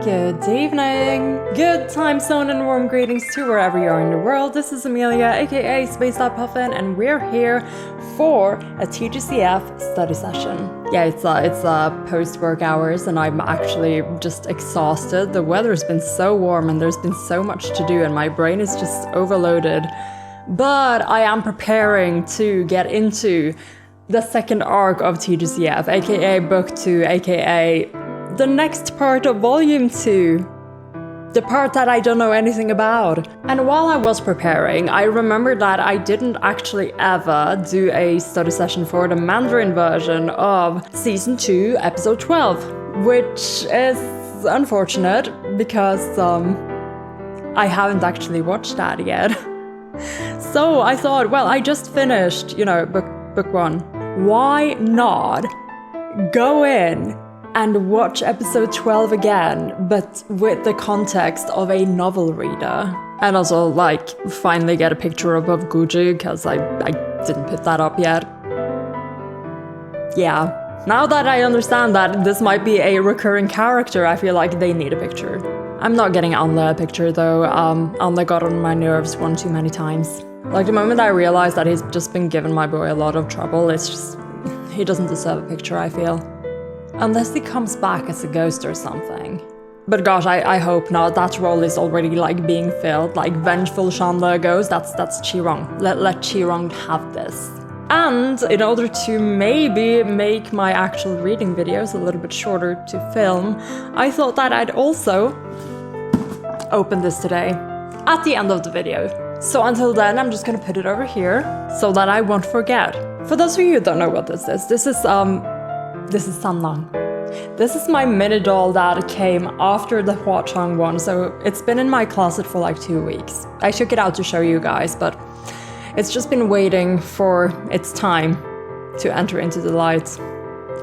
Good evening, good time zone and warm greetings to wherever you are in the world. This is Amelia, aka Puffin, and we're here for a TGCF study session. Yeah, it's post-work hours and I'm actually just exhausted. The weather's been so warm and there's been so much to do and my brain is just overloaded. But I am preparing to get into the second arc of TGCF, aka Book 2, aka the next part of Volume 2. The part that I don't know anything about. And while I was preparing, I remembered that I didn't actually ever do a study session for the Mandarin version of Season 2, Episode 12, which is unfortunate because I haven't actually watched that yet. So I thought, well, I just finished, book 1. Why not go in and watch episode 12 again, but with the context of a novel reader? And also, finally get a picture of Guju, because I didn't put that up yet. Yeah, now that I understand that this might be a recurring character, I feel like they need a picture. I'm not getting Anle a picture though. Anle got on my nerves one too many times. The moment I realized that he's just been giving my boy a lot of trouble, it's just, he doesn't deserve a picture, I feel. Unless he comes back as a ghost or something. But gosh, I hope not. That role is already being filled. Vengeful Chandler ghost, that's Qirong. Let Qirong have this. And in order to maybe make my actual reading videos a little bit shorter to film, I thought that I'd also open this today at the end of the video. So until then, I'm just gonna put it over here so that I won't forget. For those of you who don't know what this is Sanlang. This is my mini doll that came after the Huachang one, so it's been in my closet for 2 weeks. I took it out to show you guys, but it's just been waiting for its time to enter into the light,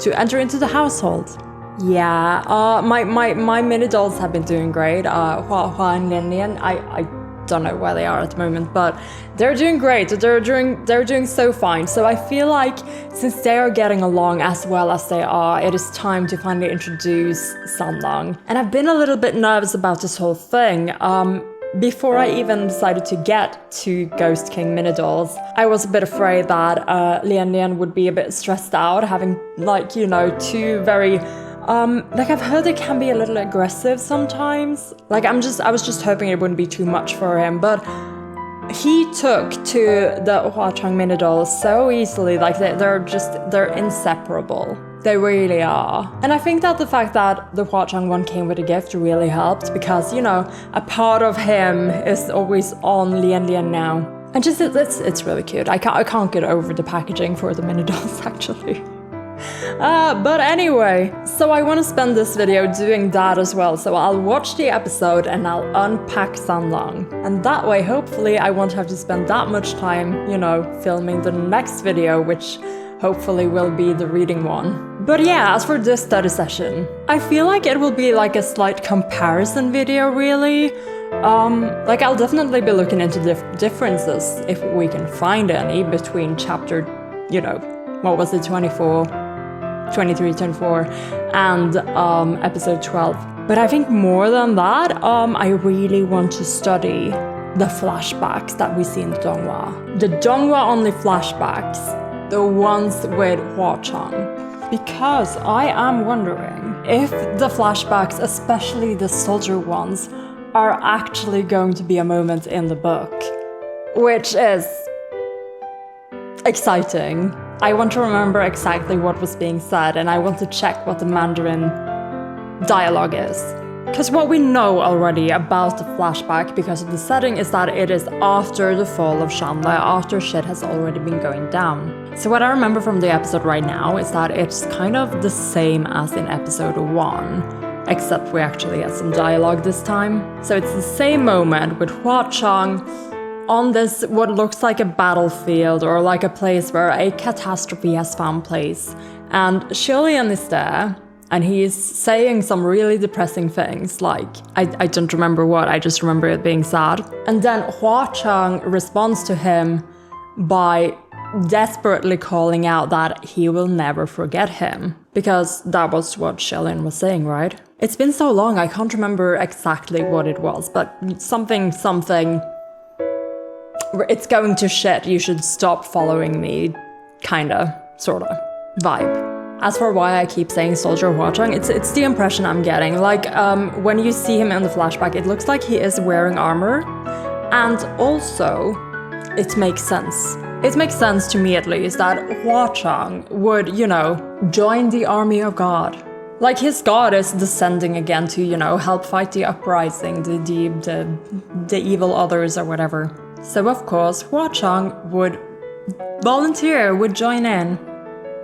to enter into the household. Yeah, my mini dolls have been doing great. Hua and Linian, I don't know where they are at the moment, but they're doing great. They're doing so fine. So I feel like since they are getting along as well as they are, it is time to finally introduce Sanlang. And I've been a little bit nervous about this whole thing. Before I even decided to get 2 Ghost King mini dolls, I was a bit afraid that Lian would be a bit stressed out, having 2 very I've heard it can be a little aggressive sometimes. I was just hoping it wouldn't be too much for him, but he took to the Huachang mini dolls so easily. They're inseparable. They really are. And I think that the fact that the Huachang one came with a gift really helped because, a part of him is always on Lian now. And just, it's really cute. I can't get over the packaging for the mini dolls, actually. But anyway, so I want to spend this video doing that as well. So I'll watch the episode and I'll unpack Sanlang. And that way, hopefully, I won't have to spend that much time, filming the next video, which hopefully will be the reading one. But yeah, as for this study session, I feel like it will be a slight comparison video, really. I'll definitely be looking into differences, if we can find any, between chapter, what was it, 23, 24, and episode 12. But I think more than that, I really want to study the flashbacks that we see in Donghua. The Donghua-only flashbacks, the ones with Huachang. Because I am wondering if the flashbacks, especially the soldier ones, are actually going to be a moment in the book. Which is exciting. I want to remember exactly what was being said, and I want to check what the Mandarin dialogue is. Because what we know already about the flashback, because of the setting, is that it is after the fall of Shanle, after shit has already been going down. So what I remember from the episode right now is that it's kind of the same as in episode 1, except we actually get some dialogue this time. So it's the same moment with Huachang on this, what looks like a battlefield or a place where a catastrophe has found place. And Shilian is there, and he's saying some really depressing things, I don't remember what, I just remember it being sad. And then Huachang responds to him by desperately calling out that he will never forget him. Because that was what Shellyan was saying, right? It's been so long, I can't remember exactly what it was, but something, it's going to shit, you should stop following me, kinda, sorta, vibe. As for why I keep saying Soldier Hwa Chang, it's the impression I'm getting. Like, when you see him in the flashback, it looks like he is wearing armor. And also, it makes sense. It makes sense to me, at least, that Hwa Chang would, you know, join the army of God. Like, his god is descending again to, you know, help fight the uprising, the evil others or whatever. So, of course, Hwa Chang would volunteer, would join in.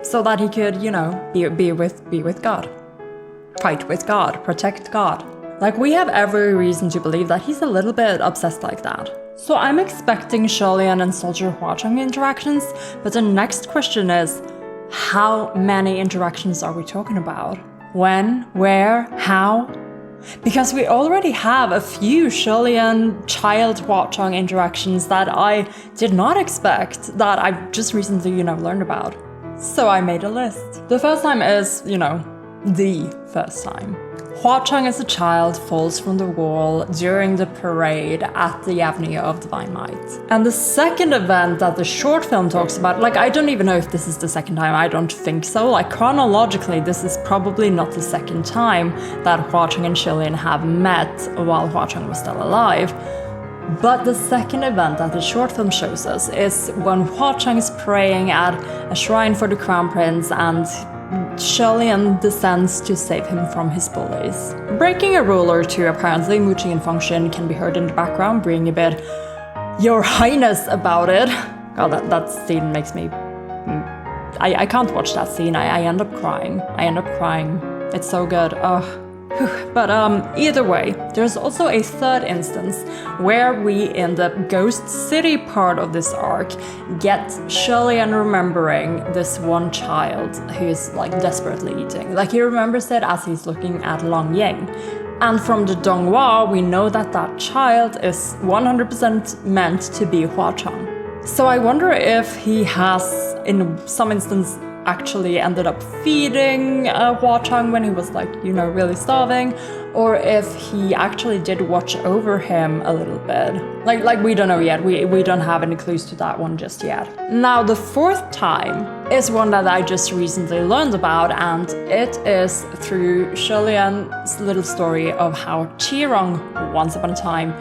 So that he could, you know, be with God. Fight with God, protect God. Like, we have every reason to believe that he's a little bit obsessed like that. So I'm expecting Shellyan and Soldier Hwa Chang interactions, but the next question is, how many interactions are we talking about? When, where, how? Because we already have a few Shellyan child Hwa Chang interactions that I did not expect, that I've just recently, you know, learned about. So I made a list. The first time is, you know, the first time. Hwa Chang as a child falls from the wall during the parade at the Avenue of Divine Might. And the second event that the short film talks about, like, I don't even know if this is the second time, I don't think so. Like, chronologically, this is probably not the second time that Hwa Chang and Shellyan have met while Hwa Chang was still alive. But the second event that the short film shows us is when Hwa Chang is praying at a shrine for the crown prince and Shellyan descends to save him from his bullies. Breaking a rule or two, apparently, Muqing and Fengshen can be heard in the background, being a bit Your Highness about it. God, that scene makes me... I can't watch that scene, I end up crying. It's so good, ugh. But either way, there's also a third instance where we, in the Ghost City part of this arc, get Shellyan remembering this one child who's like desperately eating. Like, he remembers it as he's looking at Long Ying. And from the Donghua, we know that that child is 100% meant to be Hwa Chang. So I wonder if he has, in some instance, actually ended up feeding Hwa Chang when he was, like, you know, really starving, or if he actually did watch over him a little bit. Like we don't know yet. We don't have any clues to that one just yet. Now, the fourth time is one that I just recently learned about, and it is through Shellyan's little story of how Chirong, once upon a time,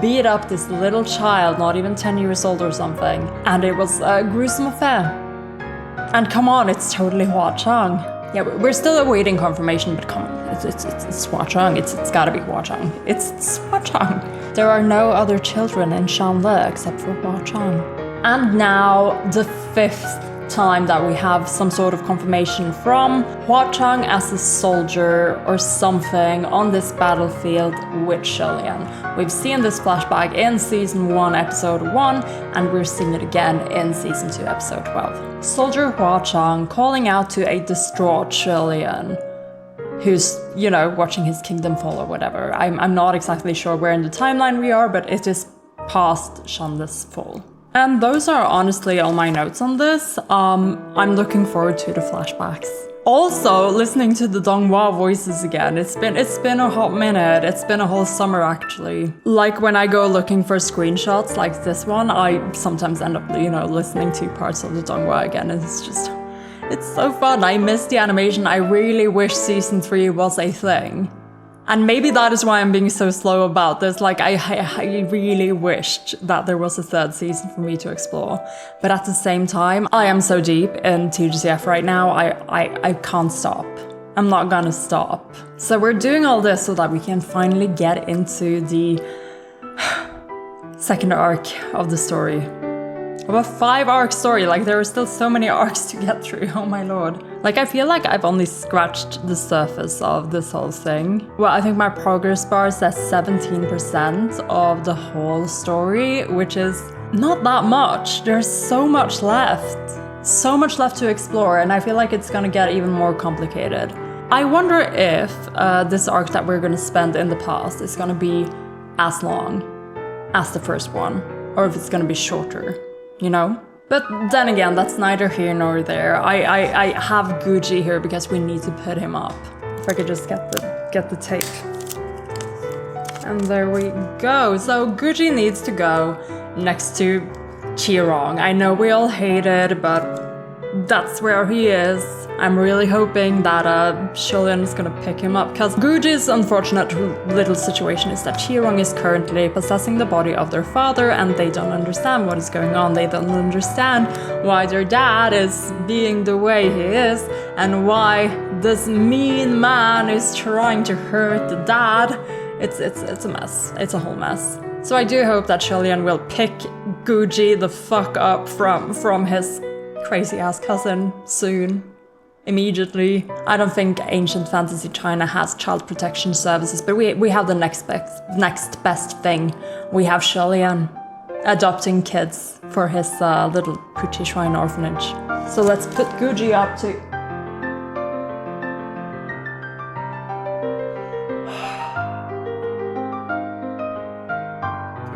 beat up this little child, not even 10 years old or something, and it was a gruesome affair. And come on, it's totally Hwa Chang. Yeah, we're still awaiting confirmation, but come on, it's Hwa Chang. It's gotta be Hwa Chang. It's Hwa Chang. There are no other children in Shanle except for Hwa Chang. And now, the fifth time that we have some sort of confirmation from Hwa Chang as a soldier or something on this battlefield with Shellyan. We've seen this flashback in Season 1, Episode 1, and we're seeing it again in Season 2, Episode 12. Soldier Hwa Chang calling out to a distraught Shellyan, who's, you know, watching his kingdom fall or whatever. I'm not exactly sure where in the timeline we are, but it is past Shanle's fall. And those are honestly all my notes on this. I'm looking forward to the flashbacks. Also, listening to the Donghua voices again, it's been a hot minute. It's been a whole summer, actually. Like, when I go looking for screenshots like this one, I sometimes end up, you know, listening to parts of the Donghua again. It's just, it's so fun. I miss the animation. I really wish Season 3 was a thing. And maybe that is why I'm being so slow about this. Like, I really wished that there was a third season for me to explore. But at the same time, I am so deep in TGCF right now, I can't stop. I'm not gonna stop. So we're doing all this so that we can finally get into the second arc of the story. Of a 5-arc story, like, there are still so many arcs to get through, oh my lord. Like, I feel like I've only scratched the surface of this whole thing. Well, I think my progress bar says 17% of the whole story, which is not that much. There's so much left. So much left to explore, and I feel like it's gonna get even more complicated. I wonder if this arc that we're gonna spend in the past is gonna be as long as the first one, or if it's gonna be shorter. You know? But then again, that's neither here nor there. I have Gucci here because we need to put him up. If I could just get the tape. And there we go. So Gucci needs to go next to Qirong. I know we all hate it, but that's where he is. I'm really hoping that Shillian is gonna pick him up, because Guji's unfortunate little situation is that Qirong is currently possessing the body of their father, and they don't understand what is going on. They don't understand why their dad is being the way he is, and why this mean man is trying to hurt the dad. It's a mess. It's a whole mess. So I do hope that Shillian will pick Guji the fuck up from his crazy-ass cousin soon. Immediately. I don't think ancient fantasy China has child protection services, but we have the next best thing. We have Shillian adopting kids for his little pretty shrine orphanage. So let's put Guji up to...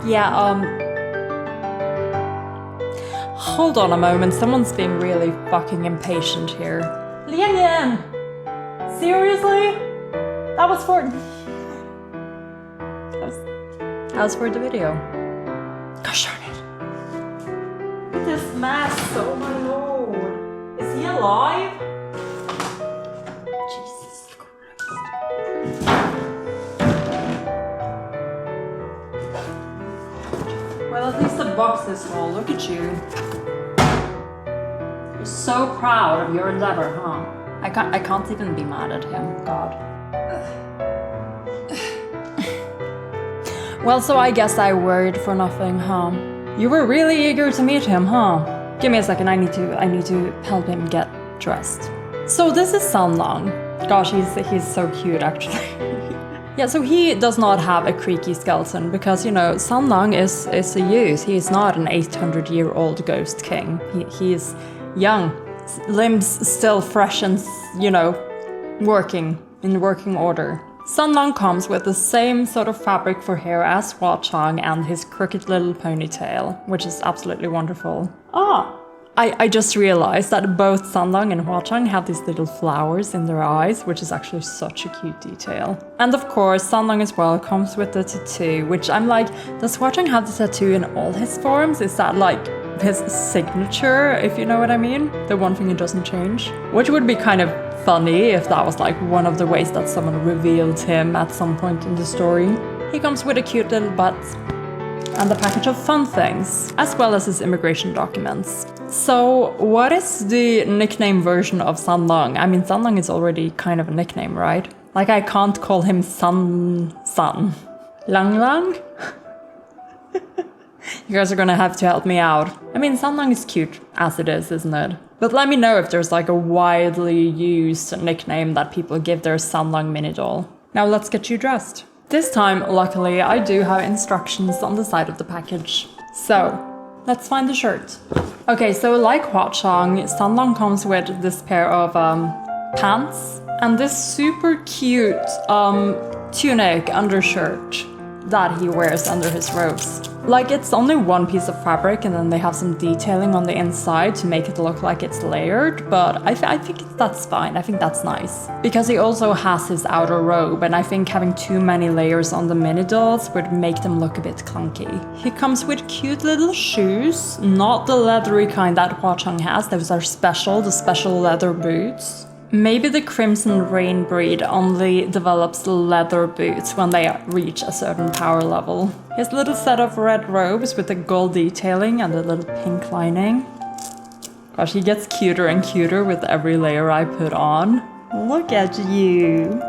Yeah, hold on a moment, someone's being really fucking impatient here. Lian! Seriously? That was for... That was for the video. Gosh darn it. Look at this mess, oh my lord. Is he alive? Jesus Christ. Well, at least the box is full, look at you. So proud of your endeavor, huh? I can't even be mad at him, God. Well, so I guess I worried for nothing, huh? You were really eager to meet him, huh? Give me a second, I need to help him get dressed. So this is Sanlang. Gosh, he's so cute actually. Yeah, so he does not have a creaky skeleton because, you know, Sanlang is a youth. He is not an 800-year-old ghost king. He is young, limbs still fresh and, you know, working order. Sanlang comes with the same sort of fabric for hair as Huachang and his crooked little ponytail, which is absolutely wonderful. I just realized that both Sanlang and Huachang have these little flowers in their eyes, which is actually such a cute detail. And of course, Sanlang as well comes with the tattoo, which I'm like, does Huachang have the tattoo in all his forms? Is that like his signature, if you know what I mean? The one thing he doesn't change? Which would be kind of funny if that was like one of the ways that someone revealed him at some point in the story. He comes with a cute little butt and a package of fun things, as well as his immigration documents. So, what is the nickname version of Sanlang? I mean, Sanlang is already kind of a nickname, right? Like, I can't call him San. Lang Lang? You guys are gonna have to help me out. I mean, Sanlang is cute as it is, isn't it? But let me know if there's like a widely used nickname that people give their Sanlang mini doll. Now let's get you dressed. This time, luckily, I do have instructions on the side of the package. So, let's find the shirt. Okay, so like Huachang, Sanlang comes with this pair of pants and this super cute tunic undershirt that he wears under his robes. Like, it's only one piece of fabric and then they have some detailing on the inside to make it look like it's layered, but I think that's fine. I think that's nice. Because he also has his outer robe, and I think having too many layers on the mini dolls would make them look a bit clunky. He comes with cute little shoes, not the leathery kind that Huachang has. Those are special, the special leather boots. Maybe the Crimson Rain breed only develops leather boots when they reach a certain power level. His little set of red robes with the gold detailing and the little pink lining. Gosh, he gets cuter and cuter with every layer I put on. Look at you!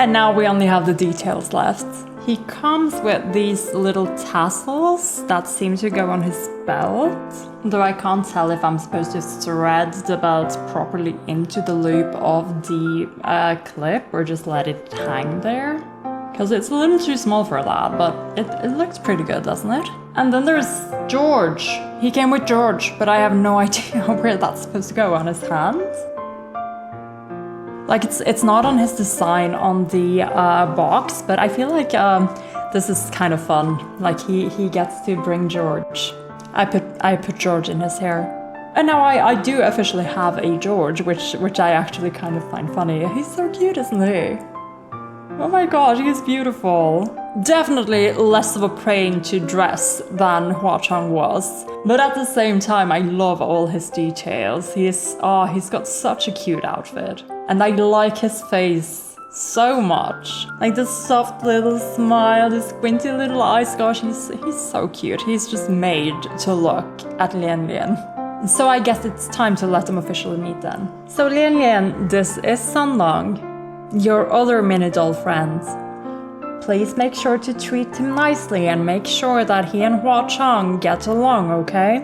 And now we only have the details left. He comes with these little tassels that seem to go on his belt, though I can't tell if I'm supposed to thread the belt properly into the loop of the clip or just let it hang there. Because it's a little too small for that, but it looks pretty good, doesn't it? And then there's George. He came with George, but I have no idea where that's supposed to go on his hand. Like, it's not on his design on the box, but I feel like this is kind of fun. Like, he gets to bring George. I put George in his hair. And now I do officially have a George, which I actually kind of find funny. He's so cute, isn't he? Oh my gosh, he's beautiful. Definitely less of a pain to dress than Hua Chang was. But at the same time, I love all his details. He's got such a cute outfit. And I like his face so much. Like the soft little smile, the squinty little eyes. Gosh, he's so cute. He's just made to look at Lian Lian. So I guess it's time to let them officially meet then. So Lian Lian, this is Sanlong, your other mini doll friend. Please make sure to treat him nicely and make sure that he and Hua Chang get along, okay?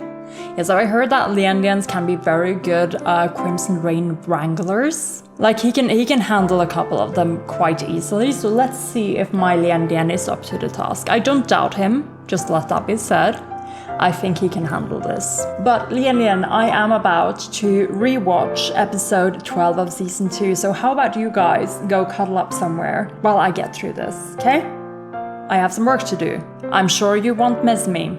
Yeah, so I heard that Lian Lians can be very good Crimson Rain wranglers. Like he can handle a couple of them quite easily, so let's see if my Lian Lian is up to the task. I don't doubt him, just let that be said. I think he can handle this. But Lian Lian, I am about to rewatch episode 12 of season 2, so how about you guys go cuddle up somewhere while I get through this, okay? I have some work to do. I'm sure you won't miss me.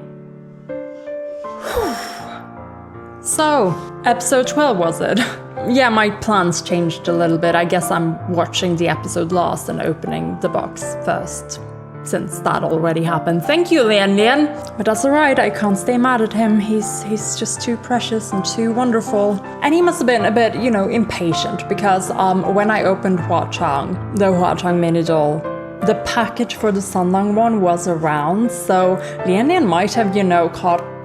So, episode 12 was it? Yeah, my plans changed a little bit. I guess I'm watching the episode last and opening the box first, since that already happened. Thank you, Lian Lian. But that's alright, I can't stay mad at him. He's just too precious and too wonderful. And he must have been a bit, impatient, because when I opened Hua Chang, the Hua Chang mini doll, the package for the Sanlang one was around, so Lian Lian might have,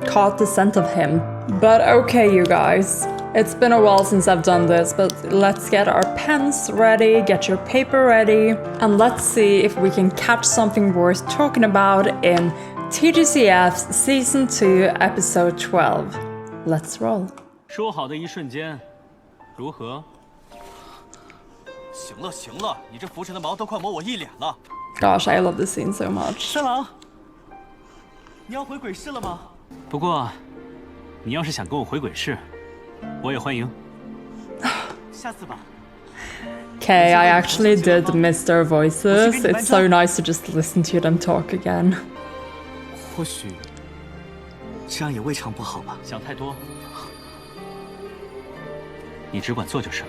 caught the scent of him. But okay, you guys. It's been a while since I've done this, but let's get our pens ready, get your paper ready, and let's see if we can catch something worth talking about in TGCF's Season 2, Episode 12. Let's roll. 说好的一瞬间，如何？行了行了，你这浮尘的毛都快抹我一脸了。Gosh, I love this scene so much. 山狼，你要回鬼市了吗？不过，你要是想跟我回鬼市，我也欢迎。下次吧。Okay, I actually did miss their voices. It's so nice to just listen to them talk again. 或许这样也未尝不好吧。想太多，你只管做就是了。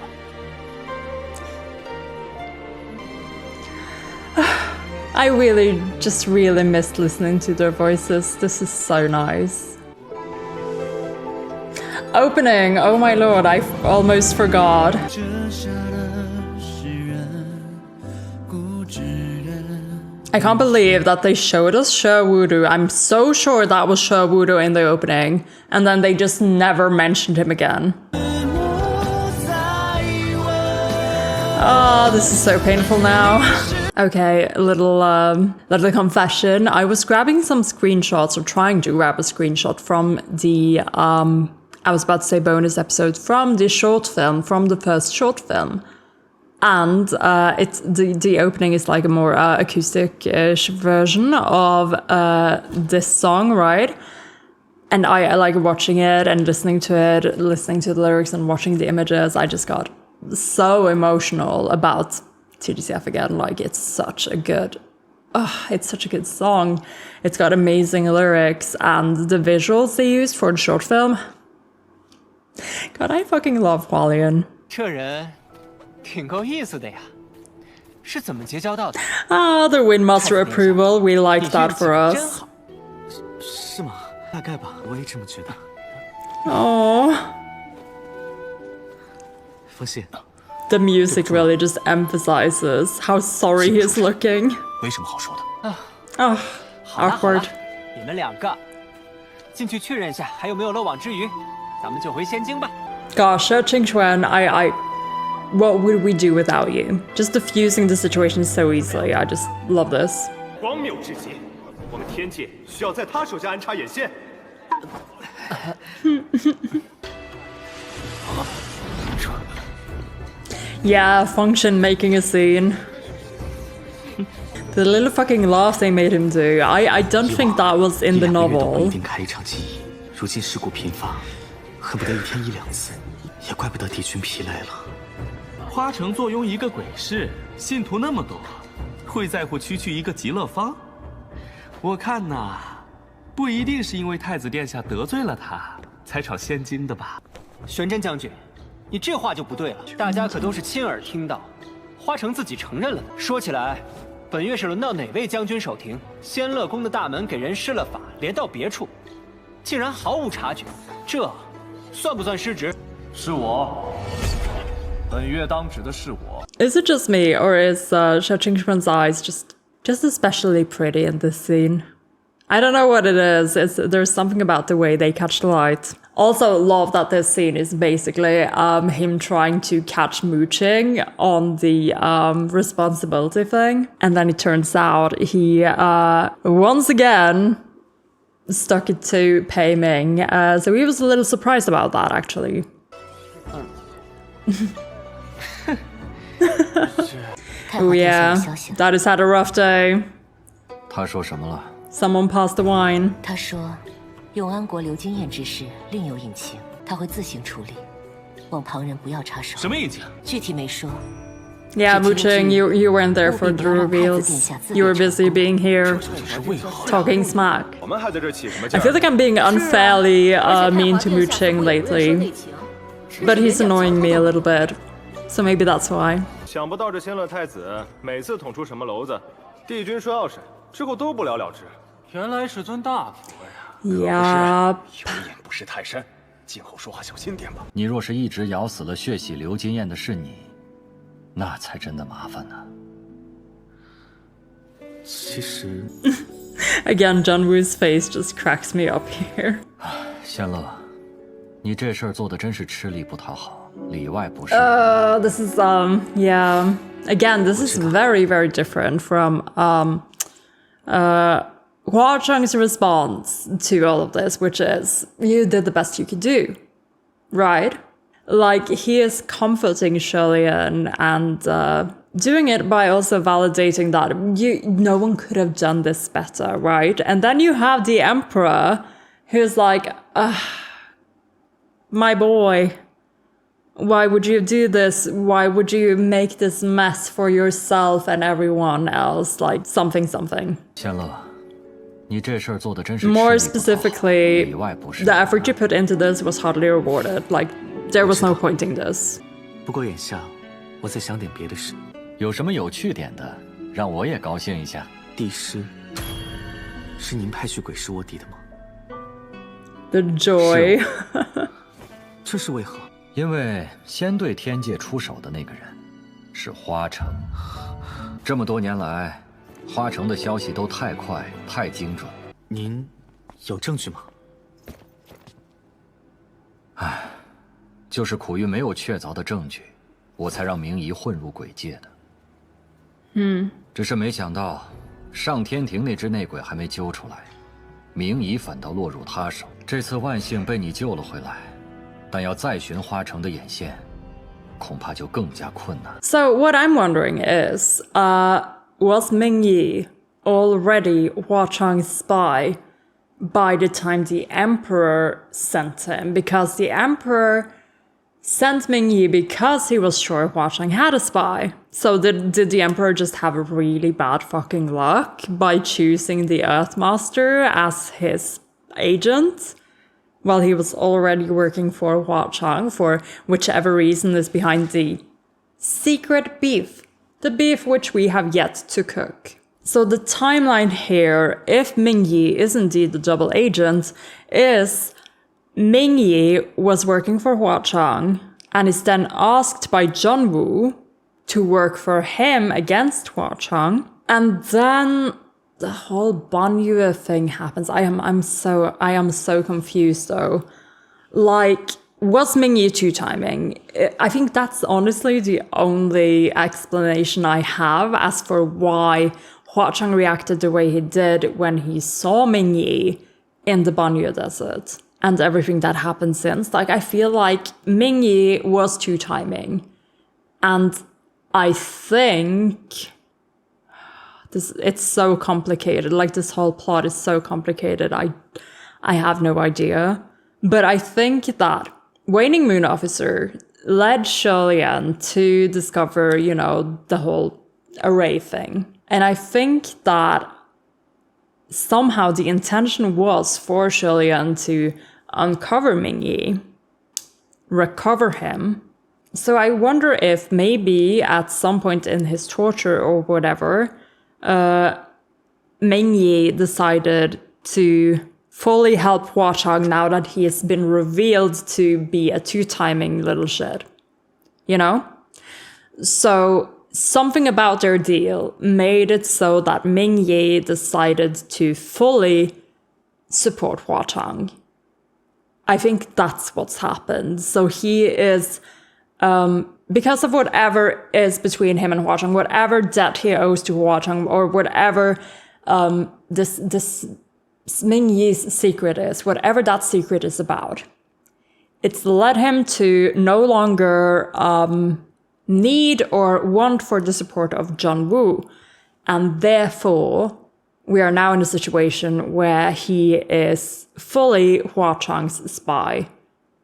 I really missed listening to their voices. This is so nice. Opening, oh my lord, I almost forgot. I can't believe that they showed us Sherwoodoo. I'm so sure that was Sherwoodoo in the opening, and then they just never mentioned him again. Oh, this is so painful now. Okay, a little confession. I was grabbing some screenshots, or trying to grab a screenshot from the, I was about to say bonus episode, from the short film, from the first short film. And the opening is like a more acoustic-ish version of this song, right? And I like watching it and listening to it, listening to the lyrics and watching the images. I just got so emotional about TGCF again. Like, it's such a good song. It's got amazing lyrics, and the visuals they used for the short film. God, I fucking love Hualien. 这人挺够意思的呀，是怎么结交到的？ Ah, the Windmaster approval. We like that for us. 是吗？大概吧，我也这么觉得。 Oh. 放心。 The music really just emphasizes how sorry he is looking. 没什么好说的。Oh, awkward. 你们两个进去确认一下还有没有漏网之鱼，咱们就回仙境吧。 Gosh, Qing Chuan, what would we do without you? Just diffusing the situation so easily. I just love this. 荒谬至极！我们天界需要在他手下安插眼线。Yeah, Function making a scene. The little fucking laugh they made him do. I don't think that was in the novel. 如今事故频发，恨不得一天一两次，也怪不得敌军疲累了。花城坐拥一个鬼市，信徒那么多，会在乎区区一个极乐坊？我看呐，不不一定是因为太子殿下得罪了他才闯仙境的吧？玄真将军，你这话就不对了。大家可都是亲耳听到，花城自己承认了的。说起来，本月是轮到哪位将军守庭？仙乐宫的大门给人施了法，连到别处，竟然毫无察觉，这算不算失职？是我，本月当值的是我。 Is it just me, or is Xia Qingquan's eyes just especially pretty in this scene? I don't know what it is. There's something about the way they catch the light. Also, love that this scene is basically him trying to catch mooching on the responsibility thing. And then it turns out he, once again, stuck it to Pei Ming. So he was a little surprised about that, actually. Oh yeah, that has had a rough day. 他说什么了？ Someone passed the wine. 他说，永安国刘金燕之事另有隐情，他会自行处理，望旁人不要插手。什么隐情？具体没说。 Yeah, Mooching, you weren't there for the reveals. You were busy being here, talking smack. 我们还在这起什么 I 劲？ feel like I'm being unfairly mean to Mooching lately, but he's annoying me a little bit, so maybe that's why. 想不到这仙乐太子每次捅出什么篓子，帝君说要审，之后都不了了之。原来是尊大夫呀！ Yeah. 有眼不识泰山，今后说话小心点吧。你若是一直咬死了血洗刘金燕的是你，那才真的麻烦呢。其实， Again, John Woo's face just cracks me up here. 仙乐，你这事儿做的真是吃力不讨好，里外不是。This is yeah. Again, this is very, very different from Hua Cheng's response to all of this, which is, you did the best you could do, right? Like, he is comforting Sholian and doing it by also validating that no one could have done this better, right? And then you have the Emperor who's like, my boy, why would you do this? Why would you make this mess for yourself and everyone else? Like, something. 仙乐，你这事儿做的真是吃力不 More 讨好， specifically, 里外不是。 the effort you put into this was hardly rewarded. Like, there was no point in this. 不过眼下我在想点别的事。有什么有趣点的，让我也高兴一下。帝师，是您派去鬼师卧底的吗？ The joy. 这是为何？因为先对天界出手的那个人是花城。这么多年来，花城的消息都太快、太精准。您有证据吗？就是苦于没有确凿的证据，我才让明仪混入鬼界的。只是没想到，上天庭那只内鬼还没揪出来，明仪反倒落入他手。这次万幸被你救了回来，但要再寻花城的眼线，恐怕就更加困难。 So what I'm wondering is, was Mingyi already Hua Chang's spy by the time the Emperor sent him? Because the Emperor sent Mingyi because he was sure Hua Chang had a spy. So did the Emperor just have really bad fucking luck by choosing the Earthmaster as his agent? While he was already working for Hua Chang for whichever reason is behind the secret beef. The beef which we have yet to cook. So the timeline here, if Mingyi is indeed the double agent, is Mingyi was working for Hua Chang and is then asked by John Woo to work for him against Hua Chang. And then the whole Banyu thing happens. I am so confused though. Like, was Mingyi two-timing? I think that's honestly the only explanation I have as for why Hua Chang reacted the way he did when he saw Mingyi in the Banyu Desert and everything that happened since. Like, I feel like Mingyi was two-timing. And I think it's so complicated. Like, this whole plot is so complicated. I have no idea. But I think that Waning Moon Officer led Sholian to discover, the whole array thing. And I think that somehow the intention was for Shilian to uncover Mingyi, recover him. So I wonder if maybe at some point in his torture or whatever, Mingyi decided to fully help Hua Chang now that he has been revealed to be a two-timing little shit. You know? So something about their deal made it so that Mingyi decided to fully support Hua Chang. I think that's what's happened. So he is, because of whatever is between him and Hua Chang, whatever debt he owes to Hua Chang, or whatever this Mingyi's secret is, whatever that secret is about, it's led him to no longer need or want for the support of John Woo. And therefore, we are now in a situation where he is fully Hua Chang's spy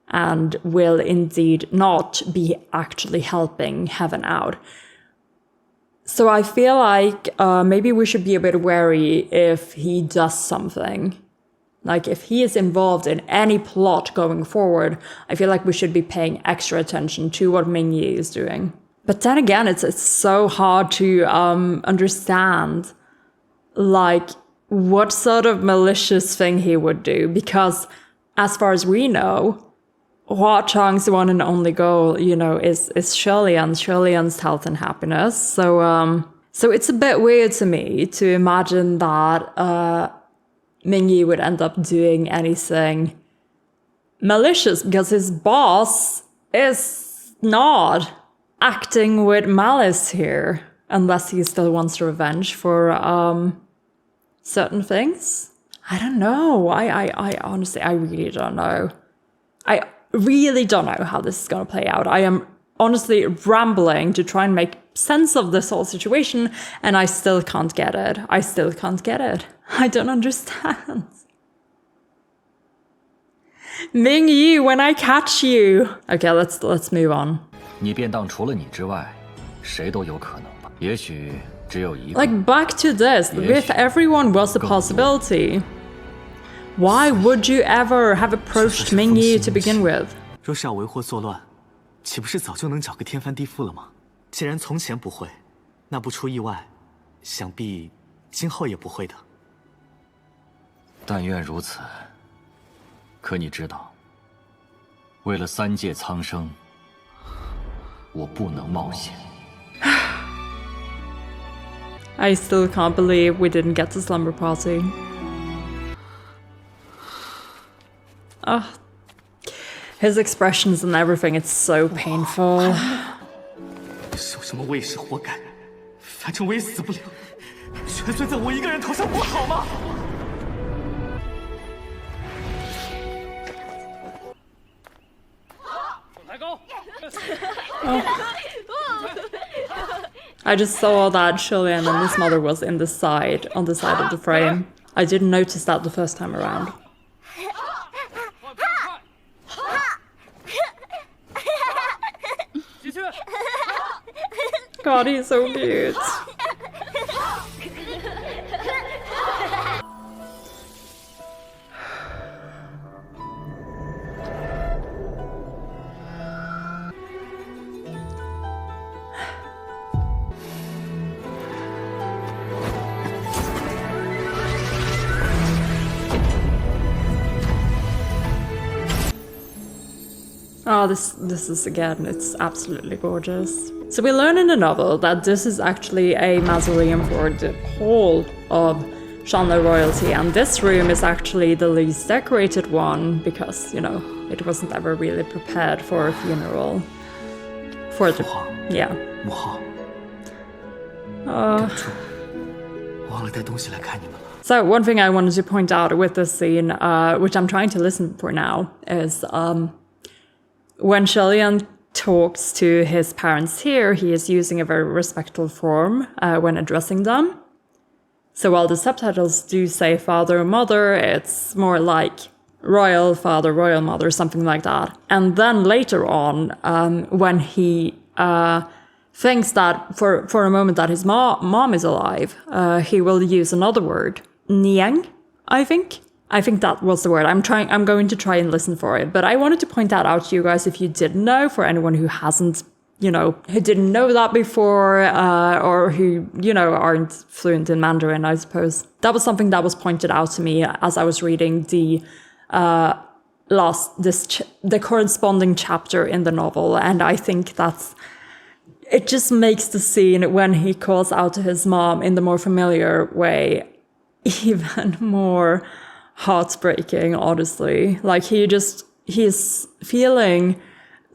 and will indeed not be actually helping Heaven out. So I feel like maybe we should be a bit wary if he does something. Like if he is involved in any plot going forward, I feel like we should be paying extra attention to what Mingyi is doing. But then again, it's so hard to understand like what sort of malicious thing he would do, because as far as we know, Hua Chang's one and only goal, you know, is Shilian's health and happiness. So it's a bit weird to me to imagine that Mingyi would end up doing anything malicious, because his boss is not acting with malice here, unless he still wants revenge for certain things. I don't know. I honestly, I really don't know. I really don't know how this is going to play out. I am honestly rambling to try and make sense of this whole situation, and I still can't get it. I don't understand. Mingyi, when I catch you. Okay, let's move on. 你便当除了你之外，谁都有可能吧？也许只有一个。 Like back to this, with everyone was a possibility. Why would you ever have approached Mingyi to begin with? 若是要为祸作乱，岂不是早就能搅个天翻地覆了吗？既然从前不会，那不出意外，想必今后也不会的。但愿如此。可你知道，为了三界苍生，我不能冒险。I still can't believe we didn't get the slumber party. His expressions and everything, it's so painful. 受什么卫士活该，反正我也死不了，全算在我一个人头上，不好吗？ I just saw that Shilian and his mother was on the side of the frame. I didn't notice that the first time around. God, he's so cute. Oh, this is, again, it's absolutely gorgeous. So we learn in the novel that this is actually a mausoleum for the whole of Shanla royalty, and this room is actually the least decorated one because, you know, it wasn't ever really prepared for a funeral. For the... yeah. 母后，忘了带东西来看你们了。 So one thing I wanted to point out with this scene, which I'm trying to listen for now, is when Shilian talks to his parents here, he is using a very respectful form when addressing them. So while the subtitles do say father or mother, it's more like royal father, royal mother, something like that. And then later on, when he thinks that for a moment that his mom is alive, he will use another word, Niang, I think. I think that was the word. I'm going to try and listen for it. But I wanted to point that out to you guys if you didn't know, for anyone who hasn't, who didn't know that before, or who, aren't fluent in Mandarin, I suppose. That was something that was pointed out to me as I was reading the corresponding chapter in the novel. And I think it just makes the scene when he calls out to his mom in the more familiar way even more heartbreaking, honestly. Like, he's feeling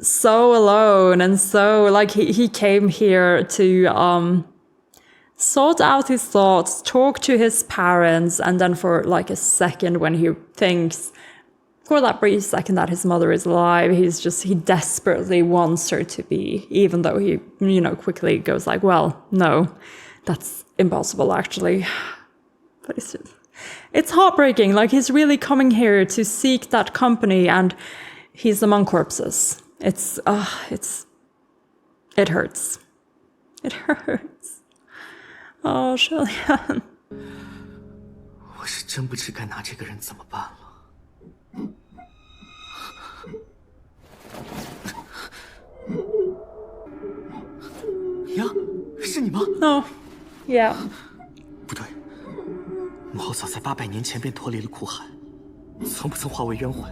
so alone, and so like he came here to sort out his thoughts, talk to his parents, and then for like a second, when he thinks for that brief second that his mother is alive, he desperately wants her to be, even though he quickly goes like, well, no, that's impossible actually. But it's heartbreaking. Like, he's really coming here to seek that company, and he's among corpses. It hurts. It hurts. Oh, Shillian. 我是真不知该拿这个人怎么办了。呀，是你吗？ No. Yeah. 不对，母后早在800年前便脱离了苦海，从不曾化为冤魂。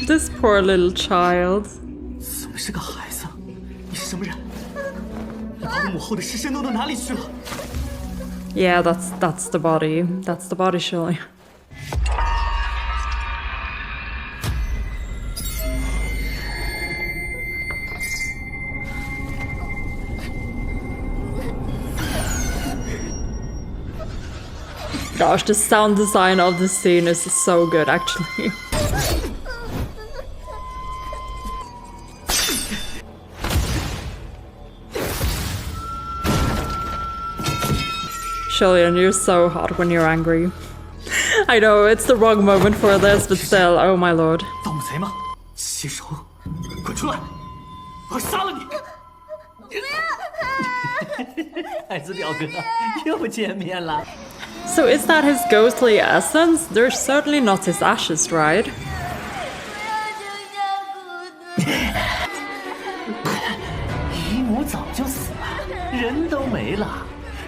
This poor little child. 怎么是个孩子？你是什么人？你把我母后的尸身弄到哪里去了？ Yeah, that's the body. That's the body, Shillian. Gosh, the sound design of this scene is so good, actually. Shillian, you're so hot when you're angry. I know, it's the wrong moment for this, but still, oh my lord. 盗墓贼吗？禽兽，滚出来！我要杀了你！孩子表哥，又见面了。 So is that his ghostly essence? They're certainly not his ashes, right? 姨母早就死了，人都没了，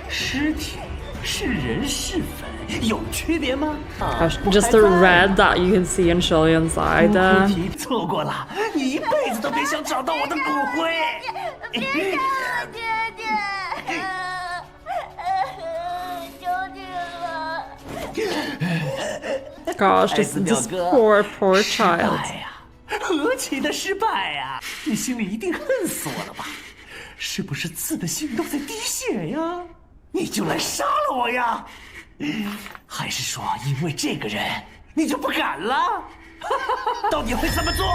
尸体是人是粉，有区别吗？ Gosh, just the red that you can see in Shillian's eye there. 错过了，你一辈子都别想找到我的骨灰。别杀我爹爹！ Gosh, this poor child. 何其的失败呀！你心里一定恨死我了吧？是不是刺的心都在滴血呀？你就来杀了我呀？还是说因为这个人你就不敢了？到底会怎么做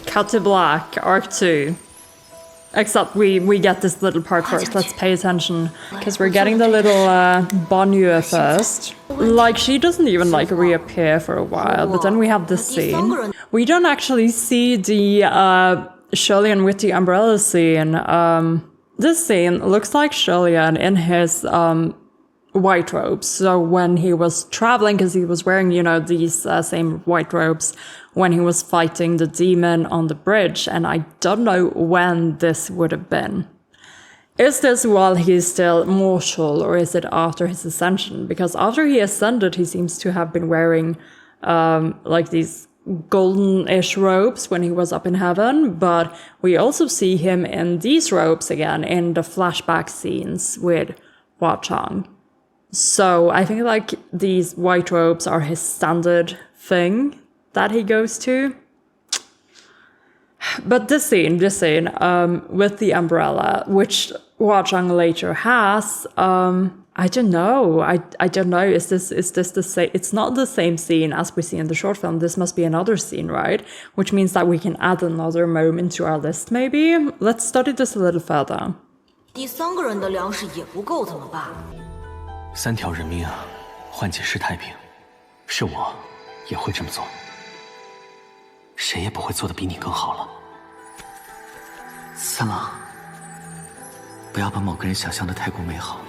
？Cut to black, Arc 2. Except we get this little part first. Let's pay attention, because we're getting the little Bonnieu first. Like, she doesn't even like reappear for a while, but then we have this scene. We don't actually see the Shillian with the umbrella scene. This scene looks like Shillian in his white robes. So when he was traveling, because he was wearing, these same white robes when he was fighting the demon on the bridge, and I don't know when this would have been. Is this while he's still mortal, or is it after his ascension? Because after he ascended, he seems to have been wearing like these golden-ish robes when he was up in heaven, but we also see him in these robes again in the flashback scenes with Hua Chang. So I think like these white robes are his standard thing that he goes to. But this scene with the umbrella, which Hua Chang later has, I don't know. I don't know. Is this the same? It's not the same scene as we see in the short film. This must be another scene, right? Which means that we can add another moment to our list, maybe. Let's study this a little further. 第3个人的粮食也不够怎么办？ 3条人命啊，换解释太平，是我也会这么做，谁也不会做得比你更好了。三郎，不要把某个人想象得太过美好。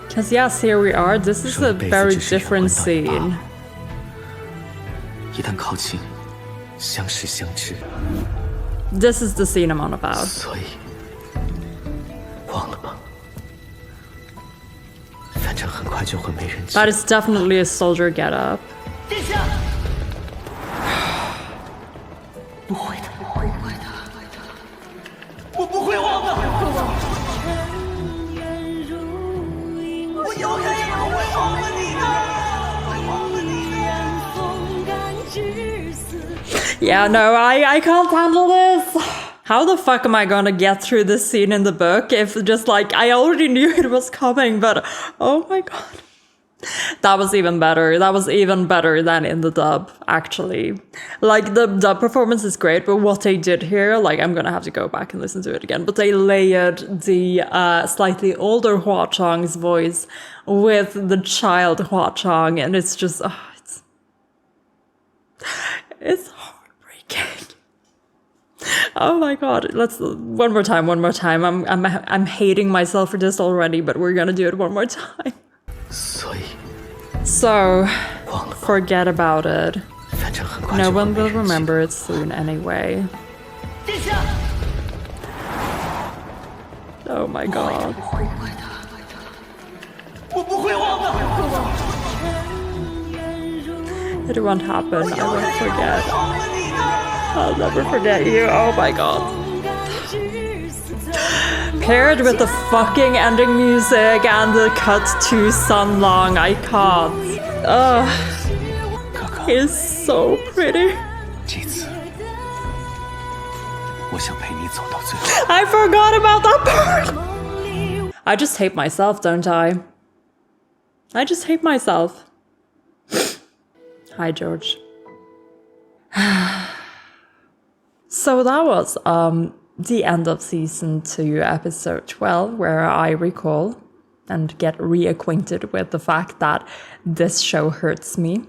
Because yes, here we are. This is a very different scene. 一旦靠近，相识相知。 This is the scene I'm on about. 所以，忘了吧，反正很快就会没人记。 That is definitely a soldier getup. 殿下，不会的，不会的，我不会忘的。我永远也不会忘了你的。 Yeah, no, I can't handle this. How the fuck am I gonna get through this scene in the book if just like I already knew it was coming, but oh my god. That was even better. That was even better than in the dub, actually. Like, the dub performance is great, but what they did here, like, I'm gonna have to go back and listen to it again, but they layered the slightly older Hua Chang's voice with the child Hua Chang, and it's just, it's heartbreaking. Oh my god, let's, one more time. I'm hating myself for this already, but we're gonna do it one more time. So, forget about it. No one will remember it soon anyway. Oh my god. It won't happen, I won't forget. I'll never forget you, oh my god. Paired with the fucking ending music and the cut to Sun Long, I can't. Ugh. He's so pretty. I forgot about that part! I just hate myself, don't I? I just hate myself. Hi, George. So that was, the end of season 2, episode 12, where I recall and get reacquainted with the fact that this show hurts me.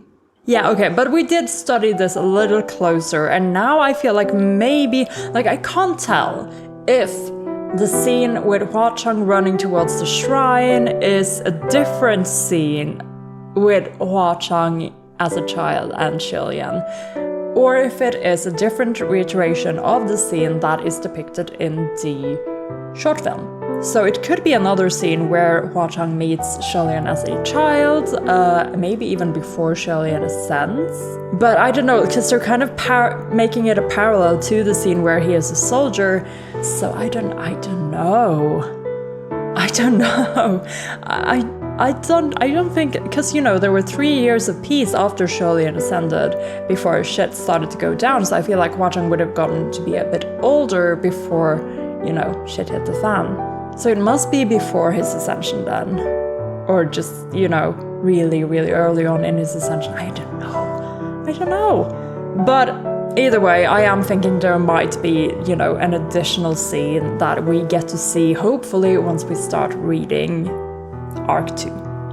Yeah, okay, but we did study this a little closer, and now I feel like maybe, like, I can't tell if the scene with Hua Chang running towards the shrine is a different scene with Hua Chang as a child and Xilian, or if it is a different reiteration of the scene that is depicted in the short film. So it could be another scene where Hua Chang meets Xilian as a child, maybe even before Xilian ascends. But I don't know, because they're kind of making it a parallel to the scene where he is a soldier. So I don't know. I don't think, because, you know, there were 3 years of peace after Xilian ascended before shit started to go down, so I feel like Hua Chang would have gotten to be a bit older before, you know, shit hit the fan. So it must be before his ascension then. Or just, you know, really, really early on in his ascension. I don't know. But either way, I am thinking there might be, you know, an additional scene that we get to see, hopefully, once we start reading Arc 2.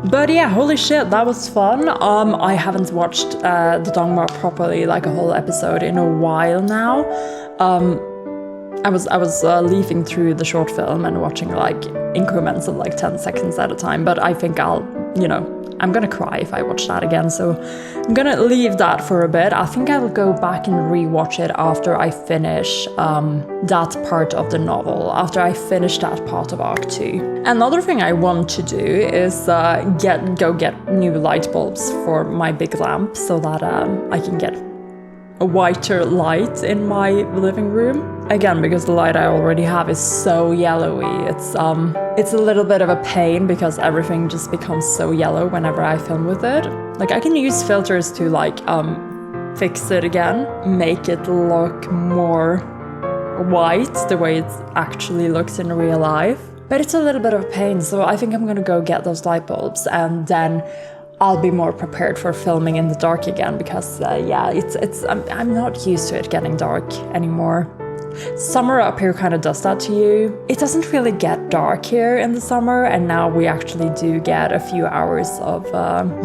But yeah, holy shit, that was fun. I haven't watched the Donghua properly, like a whole episode, in a while now. I was leafing through the short film and watching like increments of like 10 seconds at a time, but I think I'll, you know, I'm gonna cry if I watch that again, so I'm gonna leave that for a bit. I think I'll go back and rewatch it after I finish that part of the novel, after I finish that part of Arc 2. Another thing I want to do is go get new light bulbs for my big lamp so that I can get a whiter light in my living room. Again, because the light I already have is so yellowy. It's a little bit of a pain because everything just becomes so yellow whenever I film with it. Like, I can use filters to like fix it again, make it look more white the way it actually looks in real life. But it's a little bit of a pain, so I think I'm gonna go get those light bulbs, and then I'll be more prepared for filming in the dark again, because yeah, I'm not used to it getting dark anymore. Summer up here kind of does that to you. It doesn't really get dark here in the summer, and now we actually do get a few hours of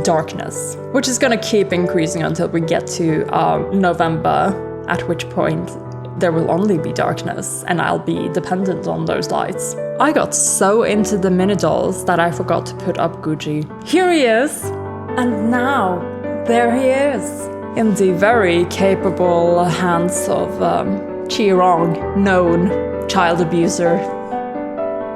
darkness, which is gonna keep increasing until we get to November, at which point there will only be darkness and I'll be dependent on those lights. I got so into the mini dolls that I forgot to put up Guji. Here he is, and now there he is, in the very capable hands of Qirong, known child abuser.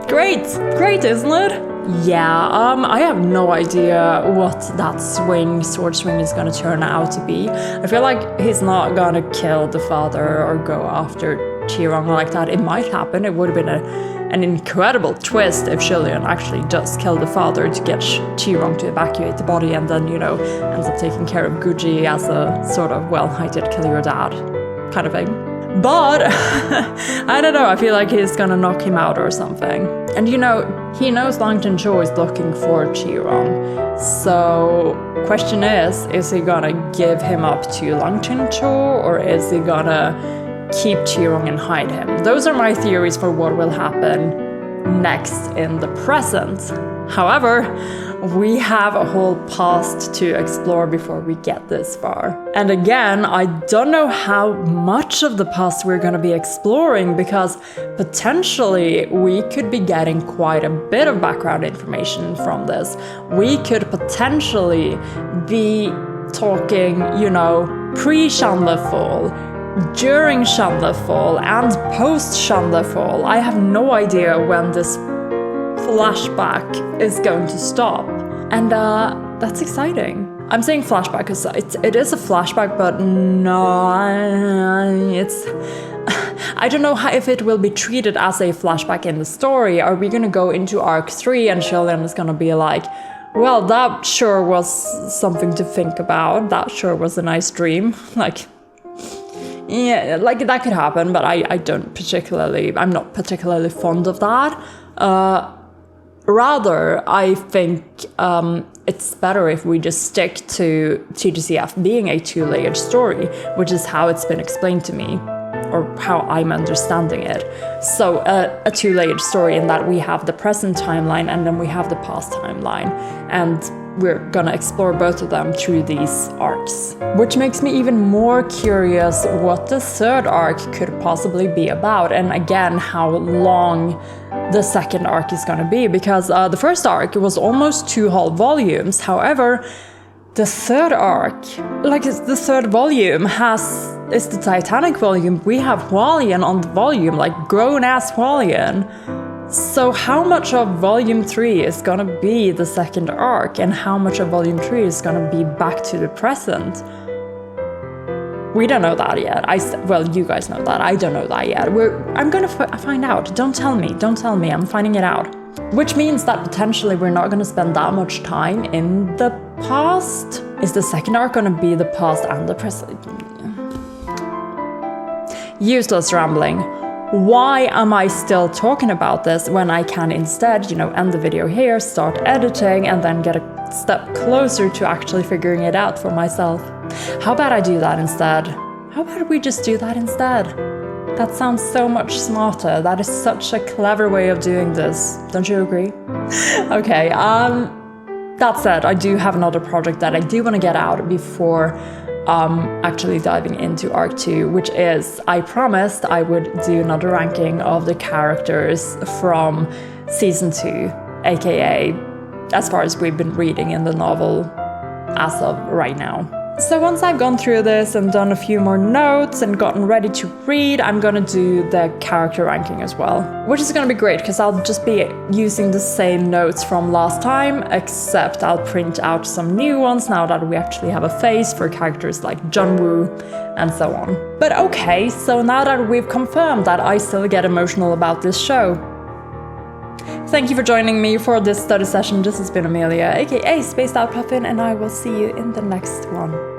Great, isn't it? Yeah, I have no idea what that sword swing is gonna turn out to be. I feel like he's not gonna kill the father or go after Qirong like that. It might happen. It would have been an incredible twist if Shillian actually does kill the father to get Qirong to evacuate the body and then, you know, ends up taking care of Guji as a sort of, well, I did kill your dad kind of thing. But I don't know, I feel like he's gonna knock him out or something. And you know, he knows Langton Cho is looking for Qirong. So, question is he gonna give him up to Langton Cho, or is he gonna keep Qirong and hide him? Those are my theories for what will happen next in the present. However, we have a whole past to explore before we get this far. And again, I don't know how much of the past we're gonna be exploring, because potentially we could be getting quite a bit of background information from this. We could potentially be talking, you know, pre-Shanlefall, during Shanlefall, and post-Shanlefall. I have no idea when this flashback is going to stop, and that's exciting. I'm saying flashback because it is a flashback, but no, it's I don't know if it will be treated as a flashback in the story. Are we gonna go into arc 3 and Shillian is gonna be like, well, that sure was something to think about, that sure was a nice dream, like, yeah, like that could happen, but I'm not particularly fond of that. Rather, I think it's better if we just stick to TGCF being a two-layered story, which is how it's been explained to me, or how I'm understanding it. So a two-layered story in that we have the present timeline and then we have the past timeline, and we're gonna explore both of them through these arcs. Which makes me even more curious what the third arc could possibly be about, and again, how long the second arc is gonna be, because the first arc was almost 2 whole volumes. However, the third arc, like the third volume is the Titanic volume. We have Hualien on the volume, like grown-ass Hualien. So how much of volume 3 is gonna be the second arc, and how much of volume 3 is gonna be back to the present? We don't know that yet. Well, you guys know that. I don't know that yet. I'm gonna find out. Don't tell me. I'm finding it out. Which means that potentially we're not gonna spend that much time in the past. Is the second arc gonna be the past and the present? Useless rambling. Why am I still talking about this when I can instead, you know, end the video here, start editing, and then get a step closer to actually figuring it out for myself? How about I do that instead? How about we just do that instead? That sounds so much smarter. That is such a clever way of doing this. Don't you agree? Okay, that said, I do have another project that I do want to get out before actually diving into arc 2, which is, I promised I would do another ranking of the characters from season 2, aka as far as we've been reading in the novel as of right now. So once I've gone through this and done a few more notes and gotten ready to read, I'm gonna do the character ranking as well. Which is gonna be great, because I'll just be using the same notes from last time, except I'll print out some new ones now that we actually have a face for characters like Junwoo and so on. But okay, so now that we've confirmed that I still get emotional about this show, thank you for joining me for this study session. This has been Amelia, aka Spaced Out Puffin, and I will see you in the next one.